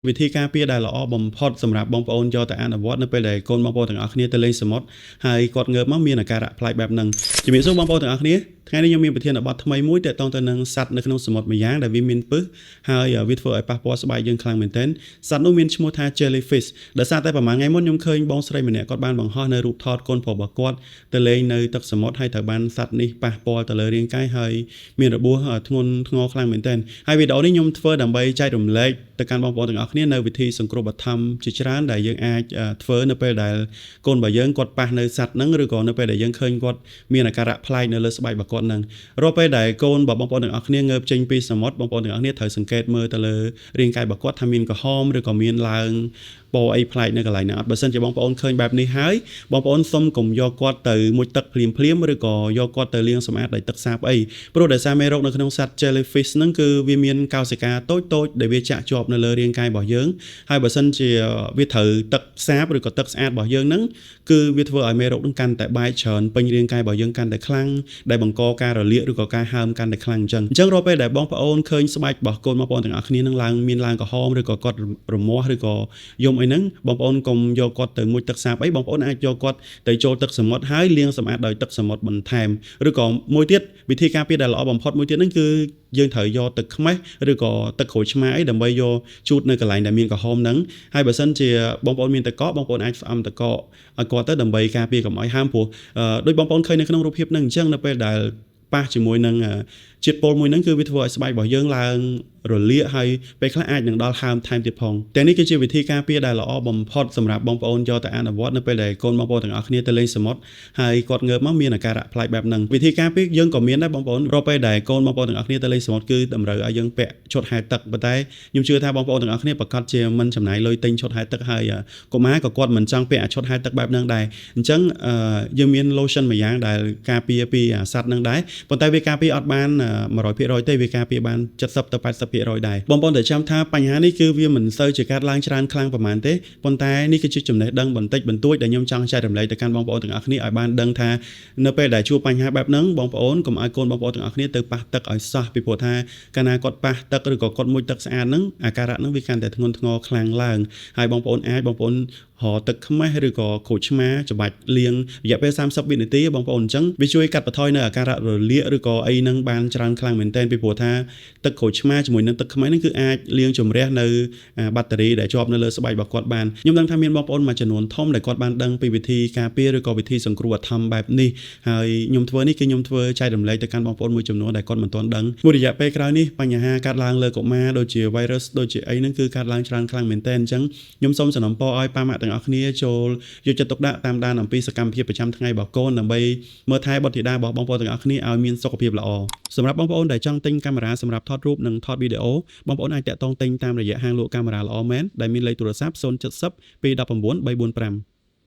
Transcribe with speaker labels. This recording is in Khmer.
Speaker 1: វិធីការពារដែលល្អបំផុតសម្រាប់បងប្អូនយកទៅអនុវត្តនៅពេលដែលកូនបងប្អូនទាំងអស់គ្នាទៅលេងសមុទ្រហើយគាត់ងើបមកមានអាការៈប្លែកបែបហ្នឹងជំរាបសួរបងប្អូនទាំងអស់គ្នាថ្ងៃនេះខ្ញុំមានប្រធានបទថ្មីមួយទាក់ទងទៅនឹងសត្វនៅក្នុងសមុទ្រមួយយ៉ាងដែលវាមានពិសហើយវាធ្វើឲ្យប៉ះពាល់ស្បែកយើងខ្លាំងមែនទែនសត្វនោះមានឈ្មោះថា jellyfish ដោយសារតែប្រហែលថ្ងៃមុនខ្ញុំឃើញបងស្រីម្នាក់គាត់បានបង្ហោះនៅរូបថតកូនប្រុសរបស់គាត់ទៅលេងនៅទឹកសមុទ្រហើយត្រូវបានសត្វនេះប៉ះពាល់ទៅលើរាងកាយហើយមានរបួសធ្ងន់ធ្ងរខ្លាំងមែនទែនហើយវីដេអូនេះខ្ញុំធ្វើដើម្បីចែករំលែកទៅកាន់បងប្អូនទាំងអស់គ្នានៅវិធីសង្គ្រោះបឋមជាច្រើនដែលយើងអាចធ្វើនៅពេលដែលកូនរបស់យើងគាត់ប៉ះនៅសត្វហ្នឹងឬក៏នៅពេលដែលយើងឃើញគាត់មានអាការៈប្លែកនៅលើស្បែករបស់គាត់ហ្នឹងរាល់ពេលដែលកូនរបស់បងប្អូនទាំងអស់គ្នាងើបចេញពីសមុទ្របងប្អូនទាំងអស់គ្នាត្រូវសង្កេតមើលទៅលើរាងកាយរបស់គាត់ថាមានក្រហមឬក៏មានឡើងពណ៌អីប្លែកនៅកន្លែងណាអត់បើសិនជាបងប្អូនឃើញបែបនេះហើយបងប្អូនសុំកុំយកគាត់ទៅមុជទឹកភ្លាមឬក៏យកគាត់ទៅលាងសម្អាតដោយទឹកសាបអីព្រោះដោយសារមេរោគនៅក្នុងសត្វ jellyfish ហ្នឹងគឺវាមានកោសិកាតូចៗដែលវាចាក់ជាប់នៅលើរាងកាយរបស់យើងហើយបើសិនជាវាត្រូវទឹកសាបឬក៏ទឹកស្អាតរបស់យើងហ្នឹងគឺវាធ្វើឲ្យមេរោគហ្នឹងកាន់តែបែកច្រើនពេញរាងកាយរបស់យើងកាន់តែខ្លាំងដែលបង្កការរលាកឬក៏ការហើមកាន់តែខ្លាំងអញ្ចឹងរាល់ពេលដែលបងប្អូនឃើញស្បែករបស់កូនបងប្អូនទាំងអស់គ្នានឹងមានឡើងក្រហមឬក៏គាត់រមាស់ឬក៏យំអីហ្នឹងបងប្អូនកុំយកគាត់ទៅមុជទឹកសាបអីបងប្អូនអាចយកគាត់ទៅចូលទឹកសមុទ្រហើយលាងសម្អាតដោយទឹកសមុទ្របន្ថែមឬក៏មួយទៀតវិធីការពារដែលល្អបំផុតមួយទៀតហ្នឹងគឺយើងត្រូវយកទឹកខ្មេះឬក៏ទឹកក្រូចឆ្មាអីដើម្បីយកជូតនៅកន្លែងដែលមានក្រហមហ្នឹងហើយបើសិនជាបងប្អូនមានទឹកកកបងប្អូនអាចផ្អឹមទឹកកកឲ្យគាត់ទៅដើម្បីការពារកុំឲ្យហើមព្រោះដូចបងប្អូនឃើញនៅក្នុងរូបភាពហ្នឹងអញ្ចឹងនៅពេលដែលប៉ះជាមួយនឹងជាតិពុលមួយហ្នឹងគឺវាធ្វើឲ្យស្បែករបស់យើងឡើងរលាកហើយពេលខ្លះអាចនឹងដល់ហើមថែមទៀតផងតែនេះគឺជាវិធីការពារដែលល្អបំផុតសម្រាប់បងប្អូនយកទៅអនុវត្តនៅពេលដែលកូនបងប្អូនទាំងអស់គ្នាទៅលេងសមុទ្រហើយគាត់ងើបមកមានអាការៈប្លែកបែបហ្នឹងវិធីការពារយើងក៏មានដែរបងប្អូនរាល់ពេលដែលកូនបងប្អូនទាំងអស់គ្នាទៅលេងសមុទ្រគឺតម្រូវឲ្យយើងពាក់ឈុតហែលទឹកប៉ុន្តែខ្ញុំជឿថាបងប្អូនទាំងអស់គ្នាប្រកាសជាមិនចំណាយលុយទិញឈុតហែលទឹកហើយកុមារក៏គាត់មិនចង់ពាក់ឈុតហែលទឹកបែបហ្នឹងដែរអញ្ចឹងយើងមាន lotion មួយយ៉ាងដែលការពារពីសត្វហ្នឹងដែរប៉ុន្តែវាការពារអត់បាន100%ទេវាការពារបាន70ទៅ80%ដែរបងប្អូនតែចាំថាបញ្ហានេះគឺវាមិនសូវជាកើតឡើងច្រើនខ្លាំងប៉ុន្មានទេប៉ុន្តែនេះគឺជាចំណេះដឹងបន្តិចបន្តួចដែលខ្ញុំចង់ចែករំលែកទៅកាន់បងប្អូនទាំងអស់គ្នាឲ្យបានដឹងថានៅពេលដែលជួបបញ្ហាបែបហ្នឹងបងប្អូនកុំឲ្យកូនបងប្អូនទាំងអស់គ្នាទៅប៉ះទឹកឲ្យសោះពីព្រោះថាកាលណាគាត់ប៉ះទឹកឬក៏គាត់មុជទឹកស្អាតហ្នឹងអាការៈហ្នឹងវាកាន់តែធ្ងន់ធ្ងរខ្លាំងឡើងហើយបងប្អូនរកទឹកខ្មេះឬក៏ក្រូចឆ្មាច្បាច់លាងរយៈពេល30វិនាទីបងប្អូនអញ្ចឹងវាជួយកាត់បន្ថយនៅអាការៈរលាកឬក៏អីហ្នឹងបានច្រើនខ្លាំងមែនទែនពីព្រោះថាទឹកក្រូចឆ្មាជាមួយនឹងទឹកខ្មេះហ្នឹងគឺអាចលាងជម្រះនៅបាក់តេរីដែលជាប់នៅលើស្បែករបស់គាត់បានខ្ញុំដឹងថាមានបងប្អូនមួយចំនួនធំដែលគាត់បានដឹងពីវិធីការពារឬក៏វិធីសង្គ្រោះបឋមបែបនេះហើយខ្ញុំធ្វើនេះគឺខ្ញុំធ្វើចែករំលែកទៅកាន់បងប្អូនមួយចំនួនដែលគាត់មិនទាន់ដឹងមួយរយៈពេលក្រោយនេះបញ្ហាកើតឡើងលើកុមារដូចជា virus ដូចជាអីហ្នឹងគឺកើតឡើងច្រើនខ្លាំងមែនទែនអញ្ចឹងខ្ញុំសូមសំណូមពរឲ្យប៉ាម៉ាក់ទាំងអស់គ្នាចូលយកចិត្តទុកដាក់តាមដានអំពីសកម្មភាពប្រចាំថ្ងៃរបស់កូនដើម្បីមើលថែបុត្រធីតារបស់បងប្អូនទាំងអស់គ្នាឲ្យមានសុខភាពល្អសម្រាប់បងប្អូនដែលចង់ទិញកាមេរ៉ាសម្រាប់ថតរូបនិងថតវីដេអូបងប្អូនអាចតាក់ទងទិញតាមរយៈហាងលក់កាមេរ៉ាល្អមែនដែលមានលេខទូរស័ព្ទ070 219 345